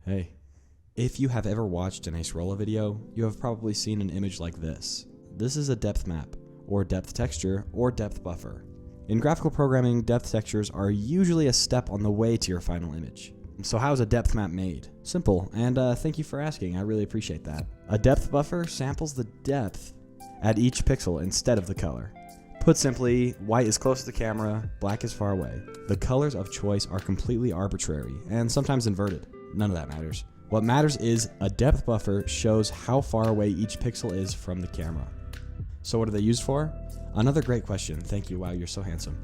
Hey. If you have ever watched an Acerola video, you have probably seen an image like this. This is a depth map, or depth texture, or depth buffer. In graphical programming, depth textures are usually a step on the way to your final image. So how is a depth map made? Simple, and thank you for asking, I really appreciate that. A depth buffer samples the depth at each pixel instead of the color. Put simply, white is close to the camera, black is far away. The colors of choice are completely arbitrary, and sometimes inverted. None of that matters. What matters is a depth buffer shows how far away each pixel is from the camera. So what are they used for? Another great question. Thank you. Wow, you're so handsome.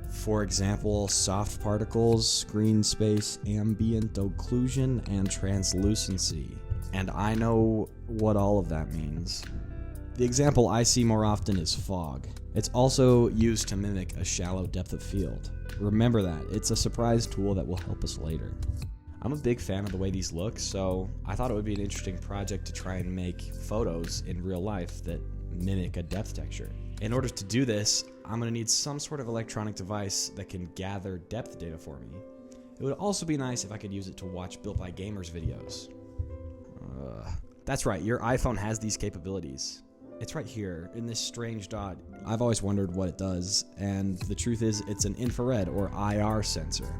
For example, soft particles, screen space, ambient occlusion, and translucency. And I know what all of that means. The example I see more often is fog. It's also used to mimic a shallow depth of field. Remember that. It's a surprise tool that will help us later. I'm a big fan of the way these look, so I thought it would be an interesting project to try and make photos in real life that mimic a depth texture. In order to do this, I'm going to need some sort of electronic device that can gather depth data for me. It would also be nice if I could use it to watch Built by Gamers videos. That's right, your iPhone has these capabilities. It's right here, in this strange dot. I've always wondered what it does, and the truth is it's an infrared or IR sensor.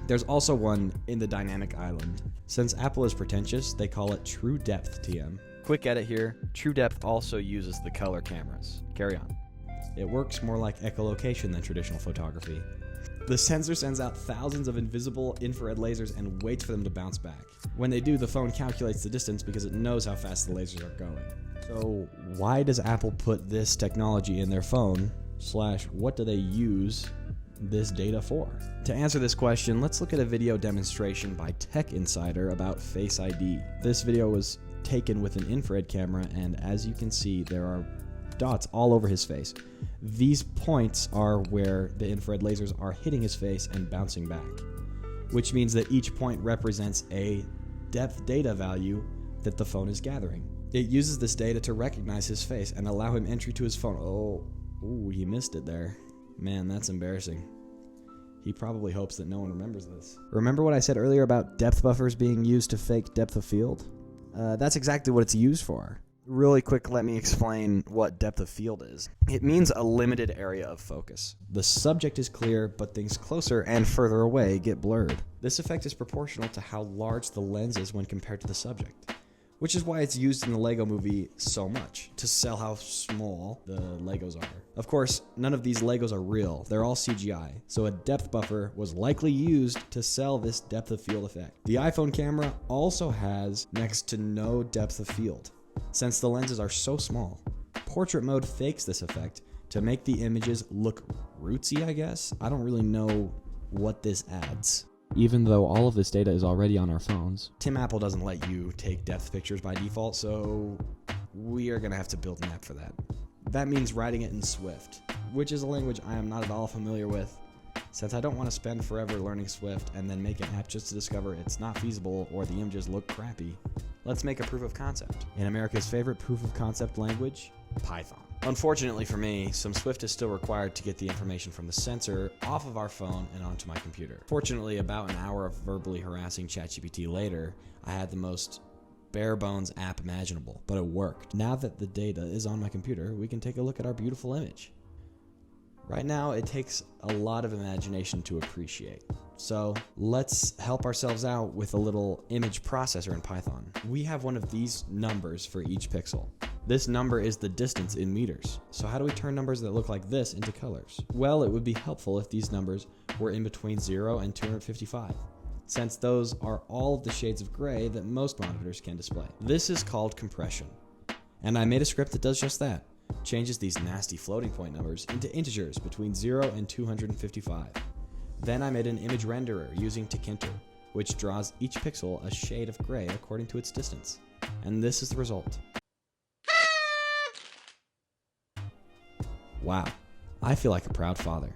There's also one in the dynamic island. Since Apple is pretentious, they call it TrueDepth TM. Quick edit here, TrueDepth also uses the color cameras. Carry on. It works more like echolocation than traditional photography. The sensor sends out thousands of invisible infrared lasers and waits for them to bounce back. When they do, the phone calculates the distance because it knows how fast the lasers are going. So why does Apple put this technology in their phone, / what do they use this data for? To answer this question, let's look at a video demonstration by Tech Insider about Face ID. This video was taken with an infrared camera, and as you can see, there are dots all over his face. These points are where the infrared lasers are hitting his face and bouncing back, which means that each point represents a depth data value that the phone is gathering. It uses this data to recognize his face and allow him entry to his phone. Oh, he missed it there. Man, that's embarrassing. He probably hopes that no one remembers this. Remember what I said earlier about depth buffers being used to fake depth of field? That's exactly what it's used for. Really quick, let me explain what depth of field is. It means a limited area of focus. The subject is clear, but things closer and further away get blurred. This effect is proportional to how large the lens is when compared to the subject, which is why it's used in the Lego movie so much, to sell how small the Legos are. Of course, none of these Legos are real, they're all CGI, so a depth buffer was likely used to sell this depth of field effect. The iPhone camera also has next to no depth of field, since the lenses are so small. Portrait mode fakes this effect to make the images look rootsy, I guess? I don't really know what this adds. Even though all of this data is already on our phones. Tim Apple doesn't let you take depth pictures by default, so we are going to have to build an app for that. That means writing it in Swift, which is a language I am not at all familiar with, since I don't want to spend forever learning Swift and then make an app just to discover it's not feasible or the images look crappy. Let's make a proof of concept. In America's favorite proof of concept language, Python. Unfortunately for me, some Swift is still required to get the information from the sensor off of our phone and onto my computer. Fortunately, about an hour of verbally harassing ChatGPT later, I had the most bare bones app imaginable, but it worked. Now that the data is on my computer, we can take a look at our beautiful image. Right now, it takes a lot of imagination to appreciate. So let's help ourselves out with a little image processor in Python. We have one of these numbers for each pixel. This number is the distance in meters. So how do we turn numbers that look like this into colors? Well, it would be helpful if these numbers were in between 0 and 255, since those are all of the shades of gray that most monitors can display. This is called compression. And I made a script that does just that. Changes these nasty floating point numbers into integers between 0 and 255. Then I made an image renderer using Tkinter, which draws each pixel a shade of gray according to its distance. And this is the result. Wow, I feel like a proud father.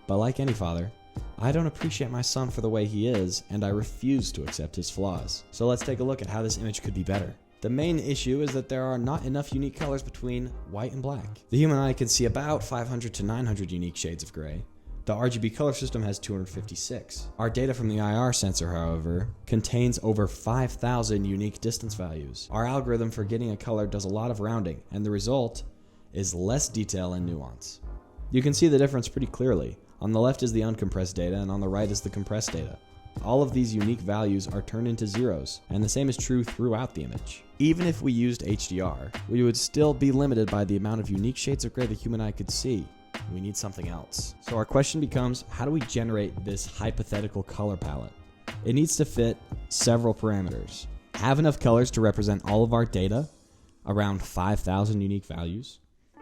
But like any father, I don't appreciate my son for the way he is, and I refuse to accept his flaws. So let's take a look at how this image could be better. The main issue is that there are not enough unique colors between white and black. The human eye can see about 500 to 900 unique shades of gray, The RGB color system has 256. Our data from the IR sensor, however, contains over 5,000 unique distance values. Our algorithm for getting a color does a lot of rounding, and the result is less detail and nuance. You can see the difference pretty clearly. On the left is the uncompressed data, and on the right is the compressed data. All of these unique values are turned into zeros, and the same is true throughout the image. Even if we used HDR, we would still be limited by the amount of unique shades of gray the human eye could see. We need something else. So our question becomes, how do we generate this hypothetical color palette? It needs to fit several parameters. Have enough colors to represent all of our data, around 5,000 unique values.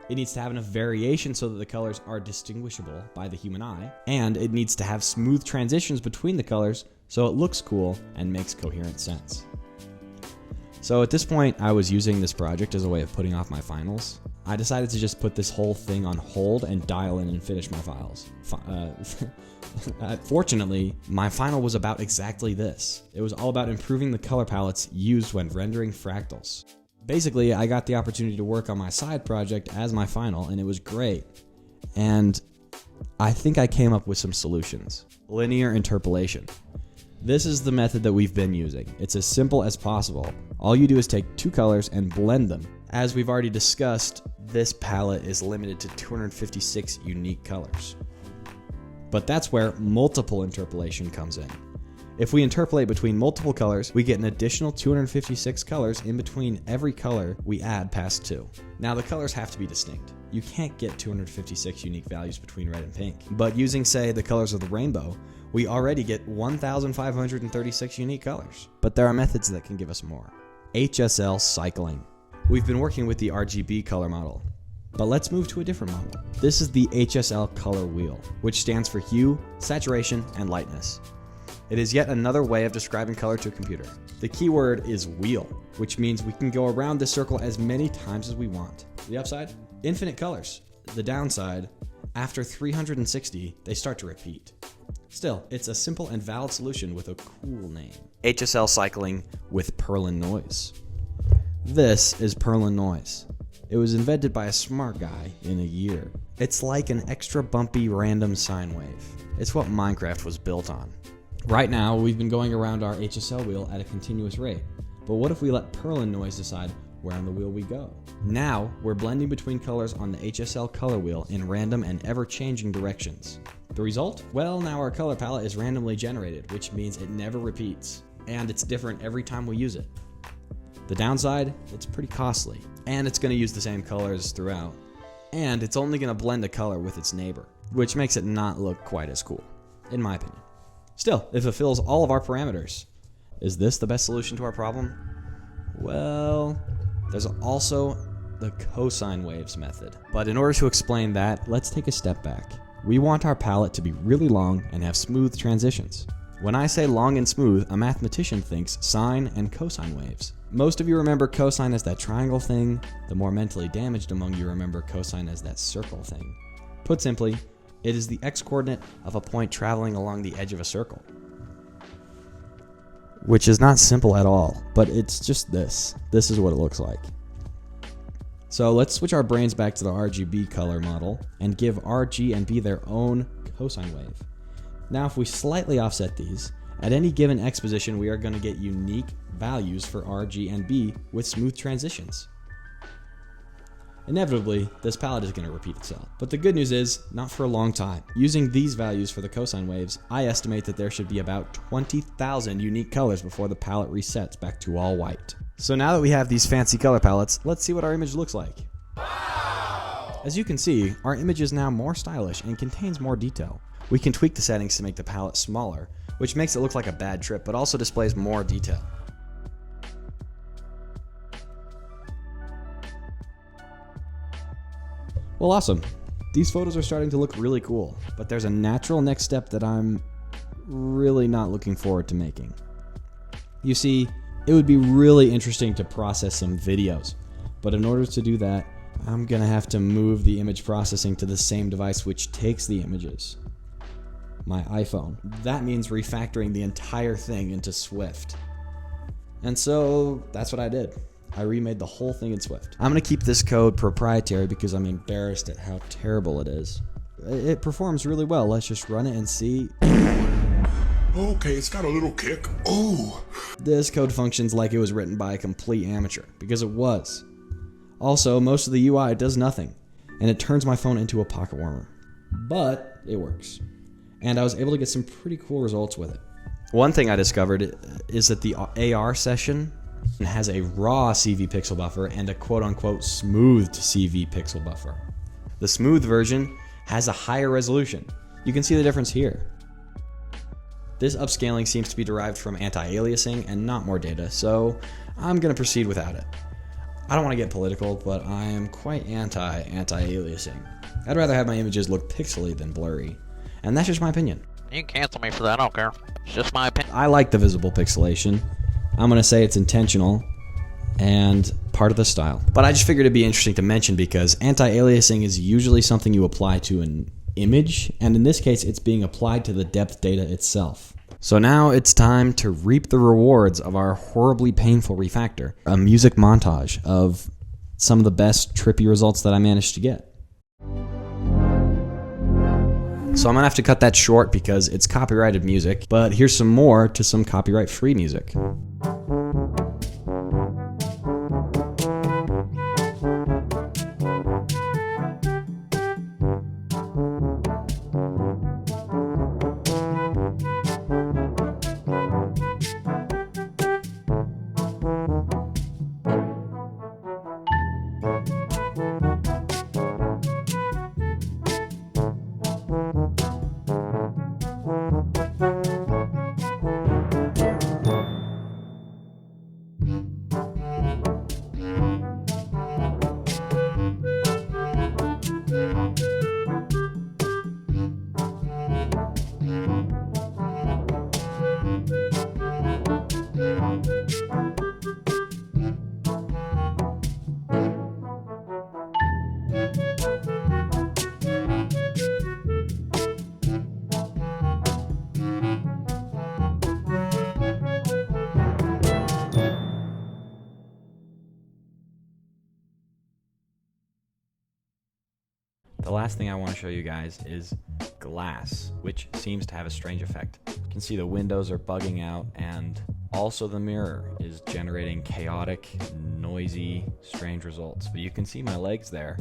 It needs to have enough variation so that the colors are distinguishable by the human eye. And it needs to have smooth transitions between the colors so it looks cool and makes coherent sense. So at this point, I was using this project as a way of putting off my finals. I decided to just put this whole thing on hold and dial in and finish my files. Fortunately, my final was about exactly this. It was all about improving the color palettes used when rendering fractals. Basically, I got the opportunity to work on my side project as my final, and it was great. And I think I came up with some solutions. Linear interpolation. This is the method that we've been using. It's as simple as possible. All you do is take two colors and blend them. As we've already discussed, this palette is limited to 256 unique colors. But that's where multiple interpolation comes in. If we interpolate between multiple colors, we get an additional 256 colors in between every color we add past 2. Now the colors have to be distinct. You can't get 256 unique values between red and pink. But using, say, the colors of the rainbow, we already get 1,536 unique colors. But there are methods that can give us more. HSL cycling. We've been working with the RGB color model, but let's move to a different model. This is the HSL color wheel, which stands for hue, saturation, and lightness. It is yet another way of describing color to a computer. The keyword is wheel, which means we can go around this circle as many times as we want. The upside? Infinite colors. The downside? After 360, they start to repeat. Still, it's a simple and valid solution with a cool name. HSL cycling with Perlin noise. This is Perlin noise. It was invented by a smart guy in a year. It's like an extra bumpy random sine wave. It's what Minecraft was built on. Right now, we've been going around our HSL wheel at a continuous rate. But what if we let Perlin noise decide where on the wheel we go? Now, we're blending between colors on the HSL color wheel in random and ever-changing directions. The result? Well, now our color palette is randomly generated, which means it never repeats. And it's different every time we use it. The downside? It's pretty costly. And it's going to use the same colors throughout. And it's only going to blend a color with its neighbor, which makes it not look quite as cool, in my opinion. Still, it fulfills all of our parameters. Is this the best solution to our problem? Well, there's also the cosine waves method. But in order to explain that, let's take a step back. We want our palette to be really long and have smooth transitions. When I say long and smooth, a mathematician thinks sine and cosine waves. Most of you remember cosine as that triangle thing. The more mentally damaged among you remember cosine as that circle thing. Put simply, it is the x-coordinate of a point traveling along the edge of a circle. Which is not simple at all, but it's just this. This is what it looks like. So let's switch our brains back to the RGB color model and give R, G, and B their own cosine wave. Now if we slightly offset these, at any given x position we are going to get unique values for R, G, and B with smooth transitions. Inevitably, this palette is going to repeat itself. But the good news is, not for a long time. Using these values for the cosine waves, I estimate that there should be about 20,000 unique colors before the palette resets back to all white. So now that we have these fancy color palettes, let's see what our image looks like. Wow! As you can see, our image is now more stylish and contains more detail. We can tweak the settings to make the palette smaller, which makes it look like a bad trip, but also displays more detail. Well, awesome. These photos are starting to look really cool, but there's a natural next step that I'm really not looking forward to making. You see, it would be really interesting to process some videos, but in order to do that, I'm gonna have to move the image processing to the same device which takes the images, my iPhone. That means refactoring the entire thing into Swift. And so that's what I did. I remade the whole thing in Swift. I'm going to keep this code proprietary because I'm embarrassed at how terrible it is. it performs really well. Let's just run it and see. Okay, it's got a little kick. Oh! This code functions like it was written by a complete amateur, because it was. Also, most of the UI does nothing, and it turns my phone into a pocket warmer. But it works. And I was able to get some pretty cool results with it. One thing I discovered is that the AR session has a raw CV pixel buffer and a quote-unquote smoothed CV pixel buffer. The smooth version has a higher resolution. You can see the difference here. This upscaling seems to be derived from anti-aliasing and not more data, so I'm going to proceed without it. I don't want to get political, but I am quite anti-aliasing. I'd rather have my images look pixely than blurry, and that's just my opinion. You can cancel me for that, I don't care. It's just my opinion. I like the visible pixelation. I'm going to say it's intentional and part of the style. But I just figured it'd be interesting to mention because anti-aliasing is usually something you apply to an image, and in this case it's being applied to the depth data itself. So now it's time to reap the rewards of our horribly painful refactor. A music montage of some of the best trippy results that I managed to get. So I'm gonna have to cut that short because it's copyrighted music, but here's some more to some copyright-free music. The last thing I want to show you guys is glass, which seems to have a strange effect. You can see the windows are bugging out, and also the mirror is generating chaotic, noisy, strange results. But you can see my legs there.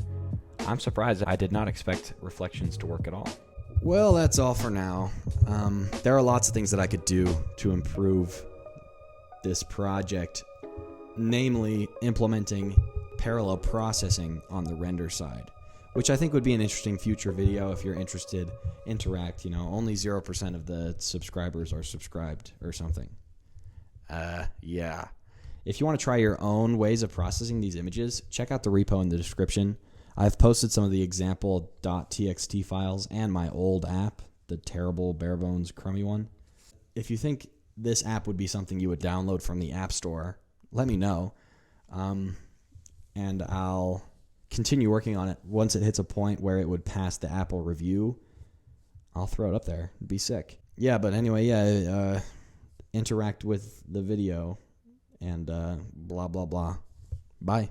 I'm surprised. I did not expect reflections to work at all. Well, that's all for now. There are lots of things that I could do to improve this project, namely implementing parallel processing on the render side, which I think would be an interesting future video if you're interested. Interact, only 0% of the subscribers are subscribed or something. Yeah. If you want to try your own ways of processing these images, check out the repo in the description. I've posted some of the example .txt files and my old app, the terrible, bare-bones, crummy one. If you think this app would be something you would download from the App Store, let me know. And I'll continue working on it. Once it hits a point where it would pass the Apple review, I'll throw it up there. It'd be sick. Yeah, but anyway, interact with the video and blah, blah, blah. Bye.